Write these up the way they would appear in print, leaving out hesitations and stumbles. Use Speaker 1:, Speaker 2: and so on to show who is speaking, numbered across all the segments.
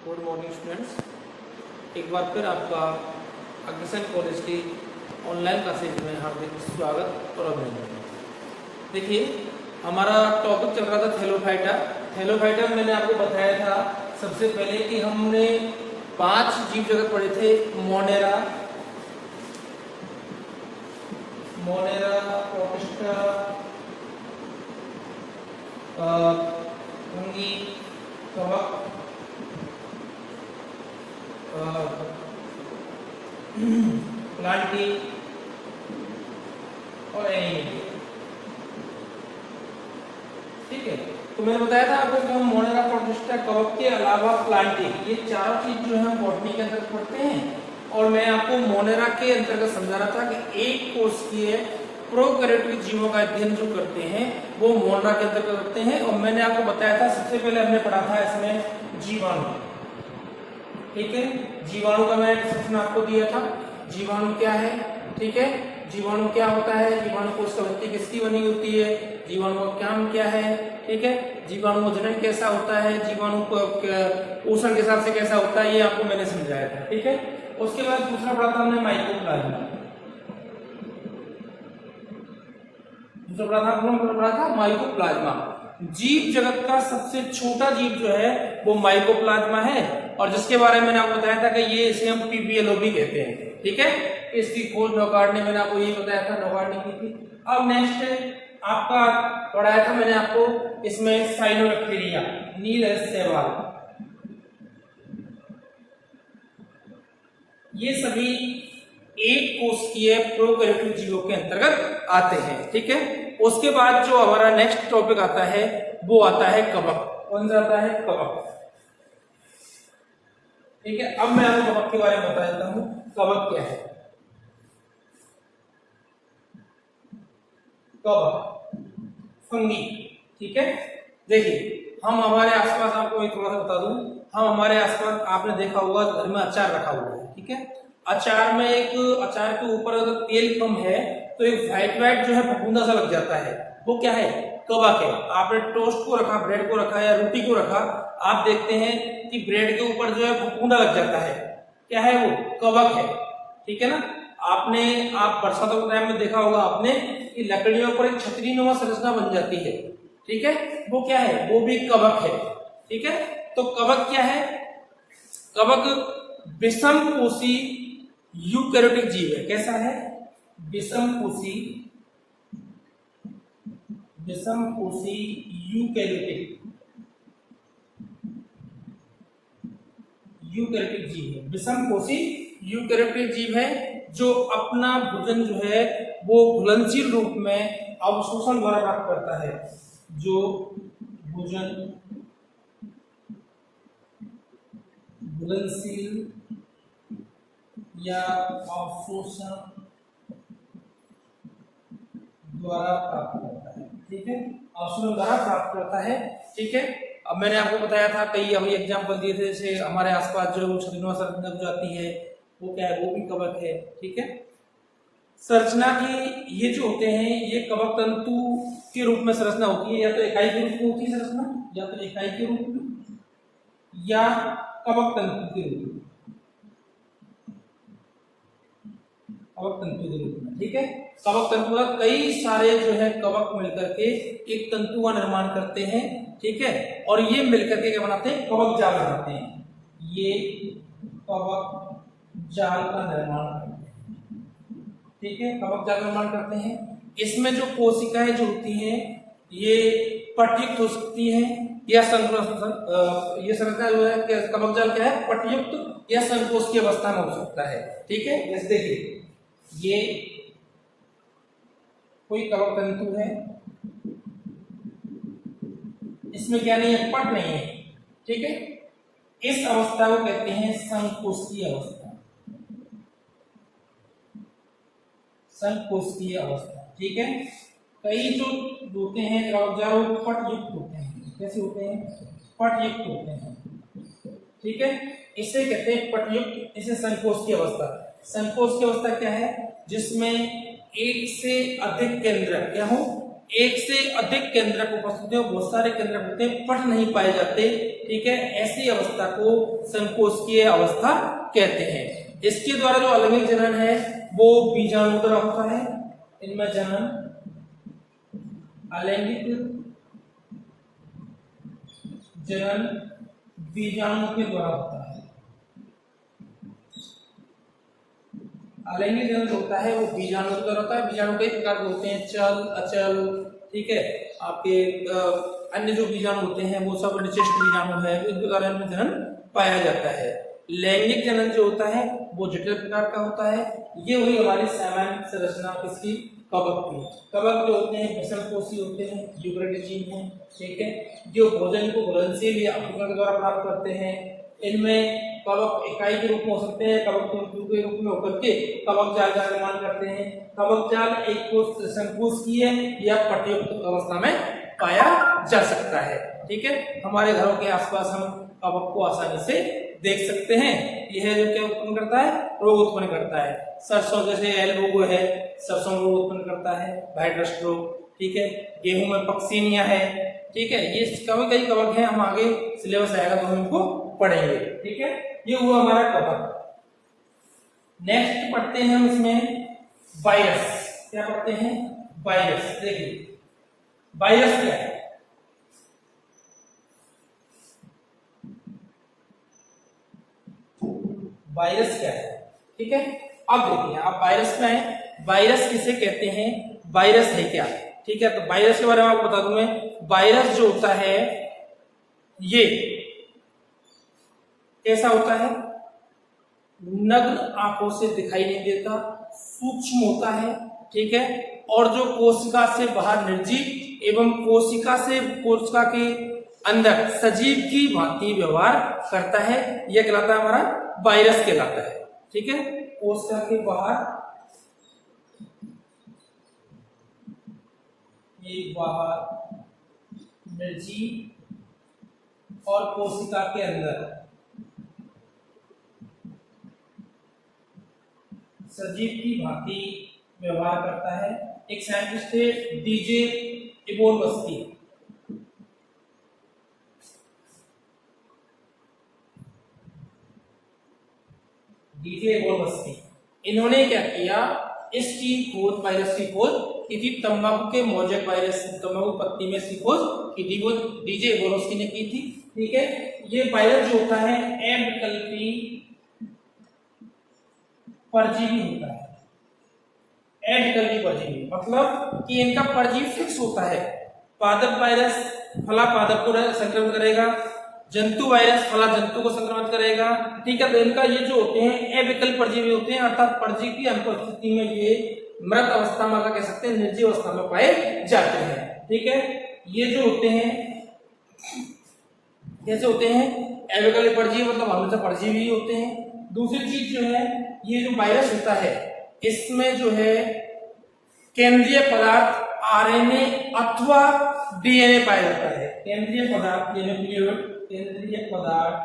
Speaker 1: Good morning students, एक बार फिर आपका अग्रसेन कॉलेज की ऑनलाइन क्लासेज में हार्दिक स्वागत और अभिनंदन। देखिए, हमारा टॉपिक चल रहा था थैलोफाइटा। थैलोफाइटा मैंने आपको बताया था सबसे पहले कि हमने 5 जीव जगत पढ़े थे। मोनेरा, प्रोटिस्टा, फंगी, कवक, प्लांटी और एनिमल। ठीक है, तो मैंने बताया था आपको कि हम मोनेरा, प्रोटिस्टा, कवक के अलावा प्लांटी, ये चारों चीज जो है बॉटनी के अंदर पढ़ते हैं। और मैं आपको मोनेरा के अंतर्गत समझा रहा था कि एक कोशिकीय प्रोकैरियोटिक जीवों का अध्ययन जो करते हैं वो मोनेरा के अंतर्गत करते हैं। और मैंने आपको बताया था सबसे पहले हमने पढ़ा था इसमें जीवाणु। ठीक है, जीवाणु का मैंने डिस्क्रिप्शन आपको दिया था। जीवाणु क्या है, ठीक है, जीवाणु क्या होता है, जीवाणु कोशिका भित्ति किसकी बनी होती है, जीवाणु का काम क्या है, ठीक है, जीवाणु का जनन कैसा होता है, जीवाणु को पोषण के हिसाब से कैसा होता है, ये आपको मैंने समझाया था। ठीक है, उसके बाद दूसरा पढ़ा था हमने माइकोप्लाज्मा। दूसरा पढ़ा था माइकोप्लाज्मा। जीव जगत का सबसे छोटा जीव जो है वो माइकोप्लाज्मा है, और जिसके बारे में मैंने आपको बताया था कि ये इसे हम पीपीएलओ भी कहते हैं। ठीक है, इसकी खोज नौकार्ड ने, मैंने आपको यही बताया था, नौकार्ड ने की थी। अब नेक्स्ट आपका पढ़ाया था मैंने आपको इसमें साइनोबैक्टीरिया, नील शैवाल। ये सभी एक कोशिकीय प्रोकैरियोटिक जीवों के अंतर्गत आते हैं। ठीक है, उसके बाद जो हमारा नेक्स्ट टॉपिक आता है वो आता है कवक। कौन सा आता है? कवक। ठीक है, अब मैं आपको कवक के बारे में बता देता हूं। कवक क्या है? कवक फंगी। ठीक है, देखिए हम हमारे आसपास, आपको एक थोड़ा सा बता दूं, हम हमारे आसपास आपने देखा होगा घर में अचार रखा हुआ है। ठीक है, अचार में अचार के ऊपर अगर तेल कम है तो एक व्हाइट जो है फफूंदा सा लग जाता है, वो क्या है? कवक है। आपने टोस्ट को रखा, ब्रेड को रखा या रोटी को रखा, आप देखते हैं कि ब्रेड के ऊपर जो है फफूंदा लग जाता है, क्या है वो? कवक है। ठीक है ना, आप बरसातों के टाइम में देखा होगा आपने कि लकड़ियों पर एक छतरीनुमा संरचना बन जाती है। ठीक है, वो क्या है? वो भी कवक है। ठीक है, तो कवक क्या है? कवक विषमकोशी यूकैरियोटिक जीव है। कैसा है? विषमकोशी यूकैरियोटिक जीव है। विषमकोशी यूकैरियोटिक जीव है जो अपना भोजन जो है वो घुलनशील रूप में अवशोषण द्वारा प्राप्त करता है। जो भोजन घुलनशील या अवशोषण द्वारा प्राप्त करता है। ठीक है, अवशोषण द्वारा प्राप्त करता है। ठीक है, अब मैंने आपको बताया था, कई अभी एग्जाम्पल दिए थे, जैसे हमारे आसपास जो छतरीनुमा संरचना जाती है वो क्या है? वो भी कवक है। ठीक है, संरचना की ये जो होते हैं ये कवक तंतु के रूप में संरचना होती है, या तो इकाई के रूप में होती है संरचना, या तो इकाई के रूप में या कवक तंतु के रूप में, कवक तंतु के रूप में। ठीक है, कवक तंतु का कई सारे जो है कवक मिलकर के एक तंतु का निर्माण करते हैं। ठीक है, और ये मिलकर के क्या बनाते हैं? कवक जाल बनाते हैं। ये कवक जाल का निर्माण करते हैं। ठीक है, कवक जाल निर्माण करते हैं। इसमें जो कोशिकाएं जो होती हैं ये पटयुक्त हो सकती हैं या ये संरचना जो है कवक जाल क्या है? पटयुक्त या संकोच की अवस्था में हो सकता है। ठीक है, जैसे देखिए ये कोई कवक तंतु है, इसमें क्या नहीं है? पट नहीं है। ठीक है, इस अवस्था को कहते हैं संकोचकीय अवस्था। संकोचकीय अवस्था। ठीक है, कई जो होते हैं कवक जाल पटयुक्त होते हैं। कैसे होते हैं? पटयुक्त होते हैं। ठीक है, इसे कहते हैं पटयुक्त, इसे संकोच की अवस्था। संकोच की अवस्था क्या है? जिसमें एक से अधिक केंद्र क्या हो? एक से अधिक केंद्रक उपस्थित है, बहुत सारे केंद्रक होते हैं, पट नहीं पाए जाते, ठीक है, ऐसी अवस्था को संकोचकीय अवस्था कहते हैं। इसके द्वारा जो अलैंगिक जनन है वो बीजाणु द्वारा होता है। इनमें जनन अलैंगिक जनन बीजाणु के द्वारा होता है। अलैंगिक जनन होता है वो बीजाणु के द्वारा होता है। बीजाणु कई प्रकार के होते हैं, चल, अचल, ठीक है, आपके अन्य जो बीजाणु होते हैं वो सब निश्चित बीजाणु है, इनके द्वारा इनमें जनन पाया जाता है। लैंगिक जनन जो होता है वो जटिल प्रकार का होता है। ये हुई हमारी सामान्य संरचना किसकी, कवक की। कवक जो होते हैं विषमकोशी होते हैं, यूकेरियोटिक जीव हैं, ठीक है, जो भोजन को घुलनशील या अपघटन के द्वारा प्राप्त करते हैं। इनमें कवक इकाई के रूप में हो सकते हैं, कवक के रूप में होकर के कवक जाल का निर्माण करते हैं। कवक जाल एक कोश संकोचकीय या पटयुक्त अवस्था में पाया जा सकता है, ठीक है। हमारे घरों के आसपास हम कवक को आसानी से देख सकते हैं। यह जो क्या उत्पन्न करता है, रोग उत्पन्न करता है। सरसों जैसे एल्बो है, सरसों रोग उत्पन्न करता है, वाइट रोग, ठीक है। गेहूं में पक्सीनिया है, ठीक है। ये कई कवक हैं, हम आगे सिलेबस आएगा तो हम इनको पढ़ेंगे, ठीक है। ये हुआ हमारा कवक। नेक्स्ट पढ़ते हैं हम इसमें वायरस। क्या पढ़ते हैं, वायरस। देखिए वायरस क्या है, वायरस क्या है, ठीक है। अब देखिए आप वायरस में है, वायरस किसे कहते हैं, वायरस है क्या, ठीक है। तो वायरस के बारे में आपको बता दूं मैं, वायरस जो होता है ये कैसा होता है, नग्न आंखों से दिखाई नहीं देता, सूक्ष्म होता है, ठीक है, और जो कोशिका से बाहर निर्जीव एवं कोशिका के अंदर सजीव की भांति व्यवहार करता है, यह कहलाता है हमारा वायरस कहलाता है, ठीक है। कोशिका के बाहर, ये बाहर निर्जीव और कोशिका के अंदर सजीव की भांति व्यवहार करता है। एक साइंटिस्ट है डीजे इबोरवस्की, इन्होंने क्या किया, इसकी खोज, वायरस की खोज की थी, तंबाकू के मोजेक वायरस, तंबाकू पत्ती में इसकी खोज की थी, वो डीजे इबोरवस्की ने की थी, ठीक है। ये वायरस जो होता है अविकल्पी परजीवी होता है। अविकल्पी परजीवी मतलब कि इनका परजीवी फिक्स होता है। पादप वायरस फला पादप को संक्रमित करेगा, जंतु वायरस फला जंतु को संक्रमित करेगा, ठीक है। तो इनका ये जो होते हैं अविकल्प परजीवी होते हैं, अर्थात परजीवी की अनुपस्थिति में ये मृत अवस्था में कह सकते हैं, निर्जीव अवस्था में पाए जाते हैं, ठीक है। ये जो होते हैं कैसे होते हैं, अविकल्प परजीवी मतलब हमेशा परजीवी होते हैं। दूसरी चीज जो है, ये जो वायरस होता है इसमें जो है केंद्रीय पदार्थ आरएनए अथवा डीएनए पाया जाता है। केंद्रीय पदार्थ या न्यूक्लियोइड, केंद्रीय पदार्थ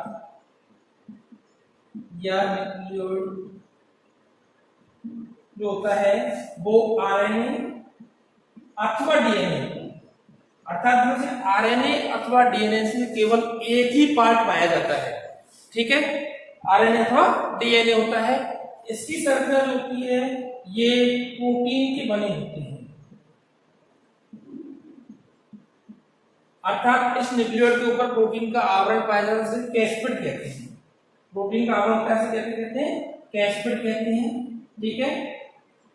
Speaker 1: या न्यूक्लियोइड जो होता है वो आरएनए अथवा डीएनए, अर्थात आरएनए अथवा डीएनए से केवल एक ही पार्ट पाया जाता है, ठीक है। आरएनए अथवा डीएनए होता है। इसकी संरचना जो होती है ये प्रोटीन की बनी होती है, अर्थात इस न्यूक्लियोइड के ऊपर प्रोटीन का आवरण पाया जाता है, जिसे कैस्पिड कहते हैं। प्रोटीन का आवरण कैसे कहते हैं, कैस्पिड कहते हैं, ठीक है,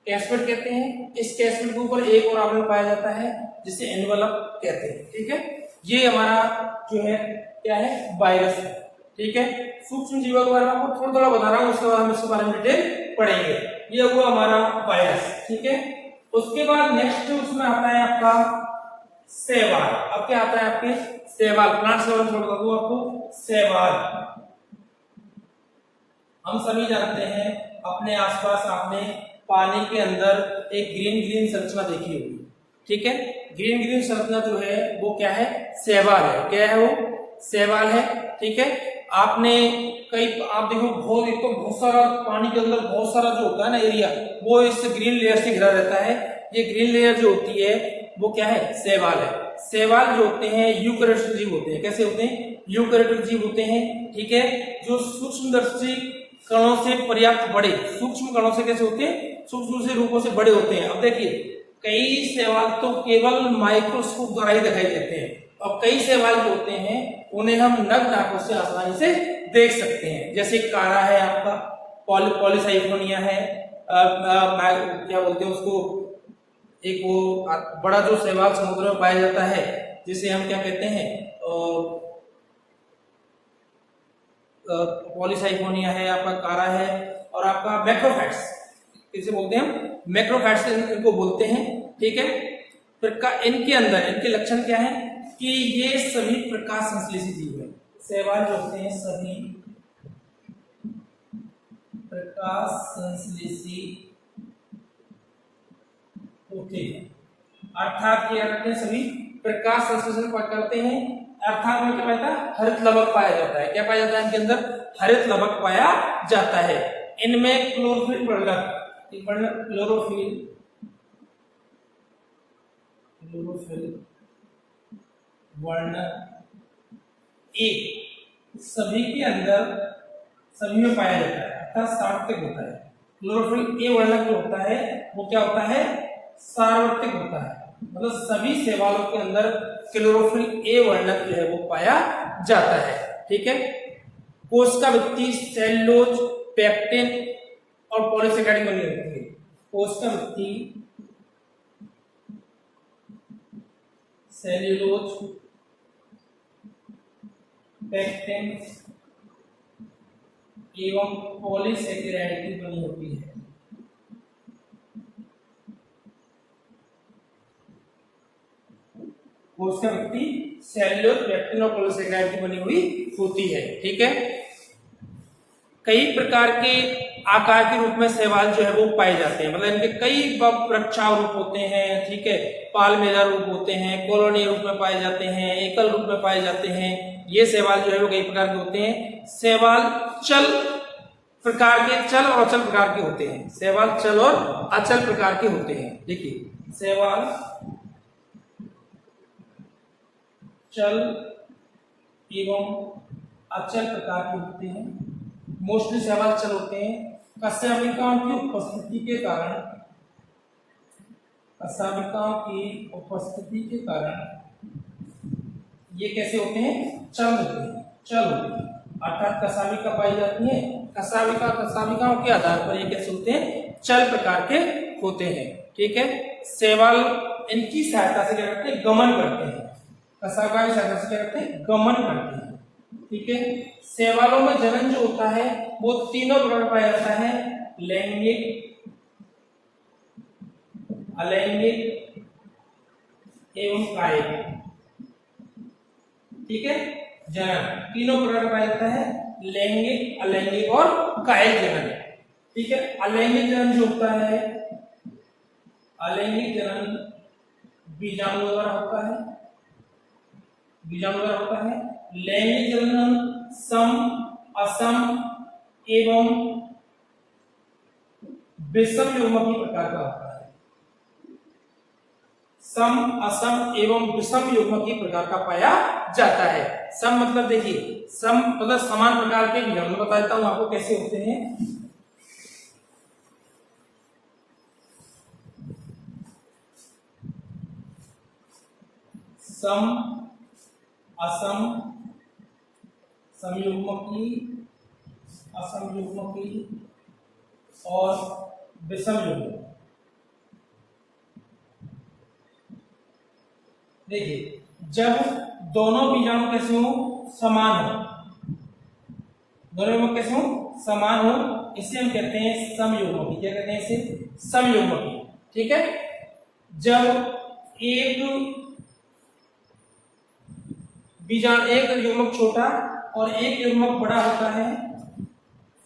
Speaker 1: कैस्पिड कहते हैं। इस कैस्पिड के ऊपर एक और आवरण पाया जाता है जिसे एनवलप कहते हैं, ठीक है। ये हमारा जो है क्या है, वायरस है, ठीक है। सूक्ष्म जीवों के बारे में आपको थोड़ा थोड़ा बता रहा हूं, उसके बाद हम इसके बारे में डिटेल पढ़ेंगे। ये हुआ हमारा वायरस, ठीक है। उसके बाद नेक्स्ट उसमें आता है आपका शैवाल। अब क्या आता है आपके शैवाल, प्लांट से बता दूं आपको, शैवाल हम सभी जानते हैं, अपने आसपास आपने पानी के अंदर एक ग्रीन ग्रीन संरचना देखी होगी, ठीक है। ग्रीन ग्रीन संरचना जो है वो क्या है, शैवाल है। क्या है वो, शैवाल है, ठीक है। आपने आप देखो बहुत, एक तो बहुत सारा पानी के अंदर बहुत सारा जो होता है ना एरिया, वो इस ग्रीन लेयर से घिरा रहता है। ये ग्रीन लेयर जो होती है वो क्या है, शैवाल है। शैवाल जो होते हैं यूकेरियोटिक जीव होते हैं। कैसे होते हैं, यूकेरियोटिक जीव होते हैं, ठीक है, जो सूक्ष्मदर्शी कणों से पर्याप्त बड़े, सूक्ष्म कणों से कैसे होते हैं, सूक्ष्म से रूपों से बड़े होते हैं। अब देखिए कई शैवाल तो केवल माइक्रोस्कोप द्वारा ही दिखाई देते हैं, और कई शैवाल जो होते हैं उन्हें हम नग्न आंखों से आसानी से देख सकते हैं। जैसे कारा है आपका, पॉलीसाइफोनिया है, क्या बोलते हैं उसको, एक वो बड़ा जो शैवाल समुद्र में पाया जाता है जिसे हम क्या कहते हैं, पॉलीसाइफोनिया है आपका, कारा है, और आपका मैक्रोफाइट्स, इसे बोलते हैं हम मैक्रोफाइट्स इनको बोलते हैं, ठीक है। फिर इनके अंदर इनके लक्षण क्या है कि ये सभी प्रकाश संश्लेषी जीव है। शैवाल जो होते हैं सभी प्रकाश संश्लेषी होते हैं, अर्थात क्या करते हैं, सभी प्रकाश संश्लेषण करते हैं। अर्थात में क्या पाया जाता है, हरित लवक पाया जाता है। क्या पाया जाता है इनके अंदर, हरित लवक पाया जाता है। इनमें क्लोरोफिल वर्णक, क्लोरोफिल वर्णक एक सभी के अंदर, सभी में पाया जाता है, अर्थात सार्वत्रिक होता है। क्लोरोफिल ए वर्णक जो होता है वो क्या होता है, सार्वत्रिक होता है, मतलब सभी शैवालों के अंदर क्लोरोफिल ए वर्णक जो है वो पाया जाता है, ठीक है। कोशिका भित्ति सेलुलोज, पेक्टिन और पॉलीसेकेराइड बनी होती है। कोशिका भित्ति सेल्यूलोज, पेक्टिन एवं पॉलीसेकेराइड की बनी होती है। कोशिका भित्ति सेल्यूलोज, पेक्टिन और पॉलीसेकेराइड की बनी हुई होती है, ठीक है। कई प्रकार के आकार के रूप में शैवाल जो है वो पाए जाते हैं, मतलब इनके कई वृक्षाव रूप होते हैं, ठीक है, पालमेला रूप होते हैं, कॉलोनी रूप में पाए जाते हैं, एकल रूप में पाए जाते हैं। ये शैवाल जो है वो कई प्रकार के होते हैं। शैवाल चल प्रकार के, चल और अचल प्रकार के होते हैं। शैवाल चल और अचल प्रकार के होते हैं। देखिए शैवाल चल एवं अचल प्रकार के होते हैं। मोस्टली शैवाल चल होते हैं। कशाभिकाओं की उपस्थिति के कारण, कशाभिकाओं की उपस्थिति के कारण ये कैसे होते हैं, चल होते हैं, चल होते हैं, अर्थात कशाभिका पाई जाती है। कशाभिकाओं के आधार पर ये कैसे होते हैं, चल प्रकार के होते हैं, ठीक है। शैवाल इनकी सहायता से क्या करते हैं, गमन करते हैं। कशाभिका की सहायता से क्या करते हैं, गमन करते हैं, ठीक है। शैवालों में जनन जो होता है वो तीनों प्रकार पाया जाता है, लैंगिक, अलैंगिक एवं कायिक, ठीक है। जनन तीनों प्रकार पाया जाता है, लैंगिक, अलैंगिक और कायिक जनन, ठीक है। अलैंगिक जनन जो होता है, अलैंगिक जनन बीजाणु द्वारा होता है, बीजाणु द्वारा होता है। लैंगिक जनन सम, असम एवं विषम युग्मकी प्रकार का होता है। सम, असम एवं विषम युग्मकी प्रकार का पाया जाता है। सम मतलब देखिए, सम मतलब समान प्रकार के बीजाणु, मैं बता देता हूं आपको कैसे होते हैं। सम, असम, समयुग्मकी, असमयुग्मकी और विषम युग्मकी। देखिए जब दोनों बीजाणु कैसे हो, समान हो, दोनों में कैसे हो, समान हो, इसे हम कहते हैं समयुग्मकी। क्या कहते हैं इसे, समयुग्मकी, ठीक है। जब एक बीजाणु, एक युग्मक छोटा और एक युग्मक बड़ा होता है,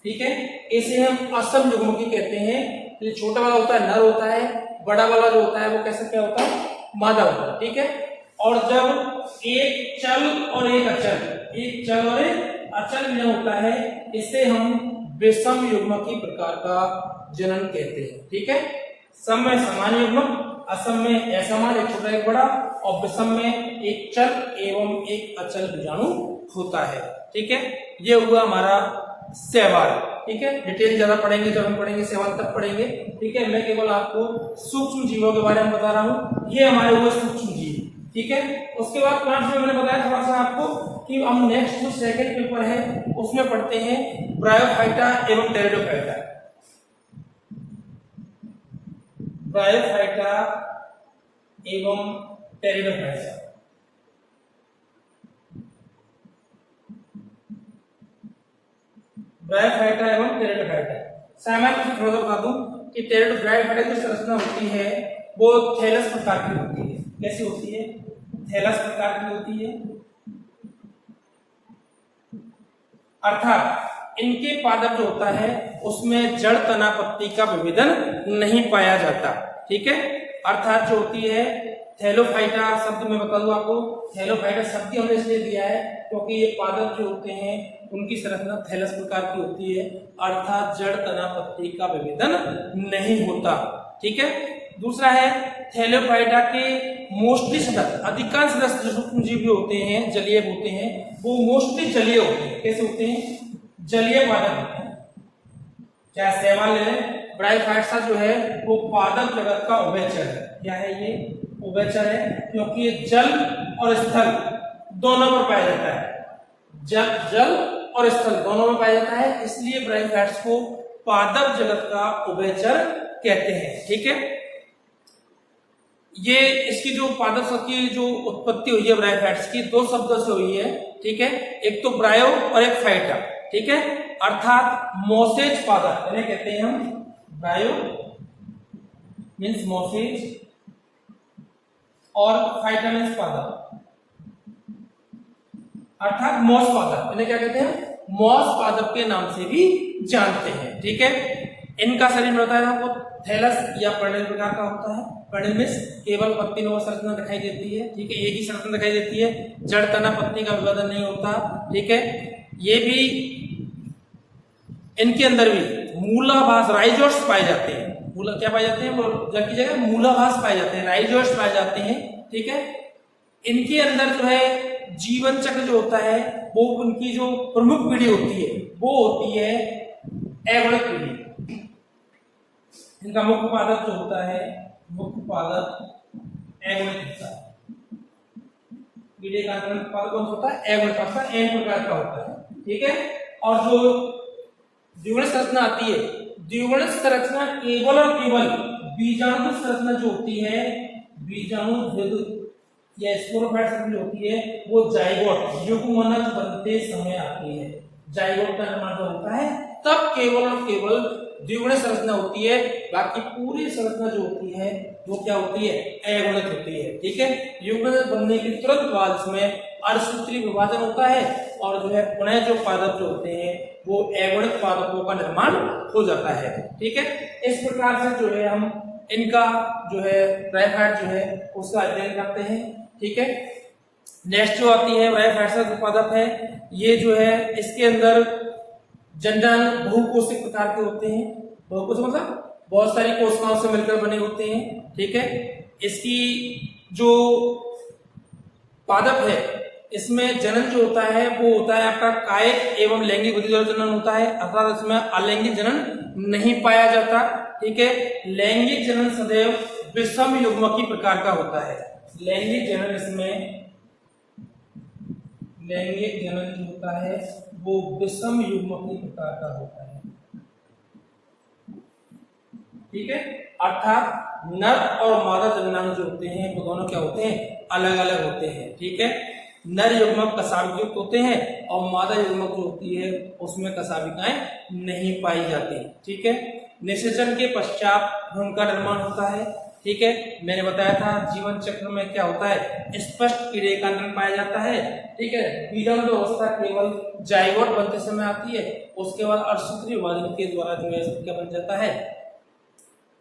Speaker 1: ठीक है, इसे हम असम युग्मकी कहते हैं। तो छोटा वाला होता है नर होता है, बड़ा वाला जो होता है वो कैसे क्या होता है, मादा होता है, ठीक है। और जब एक चल और एक अचल, एक चल और एक अचल बीजाणु होता है, इसे हम विषम युग्मकी प्रकार का जनन कहते हैं, ठीक है। सम में समान युग्मक, असम में असमान एक छोटा एक बड़ा और विषम में एक चल एवं एक अचल बीजाणु होता है। ठीक है, ये हुआ हमारा शैवाल। ठीक है, डिटेल ज्यादा पढ़ेंगे जब हम पढ़ेंगे शैवाल तब पढ़ेंगे। ठीक है, मैं केवल आपको सूक्ष्म जीवों के बारे में बता रहा हूँ, ये हमारे हुए सूक्ष्म जीव। ठीक है, उसके बाद प्लांट्स में मैंने बताया थोड़ा सा आपको कि हम नेक्स्ट जो सेकंड पेपर है उसमें पढ़ते हैं ब्रायोफाइटा एवं टेरिडोफाइटा। ब्रायोफाइटा एवं टेरिडोफाइटा। ब्रायोफाइटा एवं टेरिडोफाइटा। सामान्य थोड़ा सा बता दूं कि ब्रायोफाइटा की संरचना होती है वो थैलस प्रकार की होती है। कैसी होती है? थैलस प्रकार की होती है, अर्थात इनके पादप जो होता है उसमें जड़ तना पत्ती का विभेदन नहीं पाया जाता। ठीक है, अर्थात जो होती है थैलोफाइटा शब्द में बता दूं आपको, थैलोफाइटा शब्द हमने इसलिए दिया है क्योंकि ये पादप जो होते हैं उनकी संरचना थैलस प्रकार की होती है, अर्थात जड़ तना पत्ती का विभेदन नहीं होता। ठीक है, दूसरा है थैलोफाइटा के मोस्टली सदस्य, अधिकांश सदस्य जो सूक्ष्म जीव होते हैं जलीय होते हैं वो मोस्टली जलीय होते हैं। कैसे होते हैं? जलीय पादप होते हैं। चाहे शैवाल ले लें, ब्रायोफाइटा जो है वो पादप जगत का उभयचर है। क्या है ये? उभयचर है, क्योंकि ये जल और स्थल दोनों पर पाया जाता है। जल और स्थल दोनों में पाया जाता है, इसलिए ब्रायोफाइट्स को पादप जगत का उभयचर कहते हैं। ठीक है, ये इसकी जो पादप की जो उत्पत्ति हुई है ब्रायोफाइट्स की दो शब्दों से हुई है। ठीक है, एक तो ब्रायो और एक फाइटा। ठीक है, अर्थात मोसेज पादप इन्हें कहते हैं हम। ब्रायो मीन्स मोसेज और फाइटा मीन्स पादप, अर्थात मॉस पादप। इन्हें क्या कहते हैं? मॉस पादप के नाम से भी जानते हैं। ठीक है, इनका शरीर होता है आपको थैलस या पर्णिल प्रकार का होता है। पर्णिल में केवल पत्ती में संरचना दिखाई देती है। ठीक है, एक ही संरचना दिखाई देती है, जड़ तना पत्नी का विभाजन नहीं होता। ठीक है, ये भी इनके अंदर भी मूलाभास राइजोइट्स पाए जाते हैं। मूला क्या पाए जाते हैं? वो जबकि जगह मूलाभास पाए जाते हैं, राइजोइट्स पाए जाते हैं। ठीक है, इनके अंदर जो है जीवन चक्र जो होता है वो उनकी जो प्रमुख पीढ़ी होती है वो होती है एगोनिक पीढ़ी। इनका मुख्य पादप जो होता है, मुख्य पादप एगोनिक होता है। पीढ़ी का पादप कौन होता है? एगोनिक पादप एन प्रकार का होता है। ठीक है, और जो द्विगुणित संरचना आती है, द्विगुणित संरचना केवल और केवल बीजाणु संरचना जो होती है, बीजाणु या स्पोरोफाइट जो होती है वो जाइगोट युग्मनज बनते समय आती है। जाइगोट का निर्माण जो होता है तब केवल और केवल द्विगुणित संरचना होती है, बाकी पूरी संरचना जो होती है वो क्या होती है? एगुणित होती है। ठीक है, युग्मनज बनने के तुरंत बाद इसमें अर्धसूत्री विभाजन होता है और जो है पुनः जो पादप जो होते हैं वो एगुणित पादपों का निर्माण हो जाता है। ठीक है, इस प्रकार से जो है हम इनका जो है ब्रायोफाइट जो है उसका अध्ययन करते हैं। ठीक है, नेक्स्ट जो आती है ब्रायोफाइट्स का पादप है, ये जो है इसके अंदर जनन बहुकोशिक प्रकार के होते हैं। बहुकोशिक मतलब बहुत सारी कोशिकाओं से मिलकर बने होते हैं। ठीक है, इसकी जो पादप है इसमें जनन जो होता है वो होता है आपका कायिक एवं लैंगिक विधि द्वारा जनन होता है, अर्थात इसमें अलैंगिक जनन नहीं पाया जाता। ठीक है, लैंगिक जनन सदैव विषम युग्मकी प्रकार का होता है। लैंगिक जनन इसमें लैंगिक जनन जो होता है वो विषम युग्मकी प्रकार का होता है। ठीक है, अर्थात नर और मादा जननांग जो होते हैं वो दोनों क्या होते हैं? अलग अलग होते हैं। ठीक है, नर युग्मक कशाभियुक्त होते हैं और मादा युग्मक जो होती है उसमें कशाभिकाएं नहीं पाई जाती। ठीक है, निषेचन के पश्चात भ्रूण का निर्माण होता है। ठीक है, मैंने बताया था जीवन चक्र में क्या होता है? स्पष्ट क्रियाकांड पाया जाता है। ठीक है, बीजाणु अवस्था केवल जाइगोट बनते समय आती है, उसके बाद अर्धसूत्री विभाजन के द्वारा जो है क्या बन जाता है?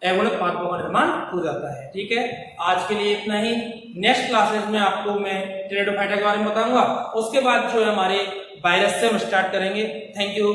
Speaker 1: एगोनिक पादपों का निर्माण हो जाता है। ठीक है, आज के लिए इतना ही। नेक्स्ट क्लासेस में आपको मैं टेरिडोफाइटा के बारे में बताऊंगा, उसके बाद जो है हमारे वायरस से हम स्टार्ट करेंगे। Thank you.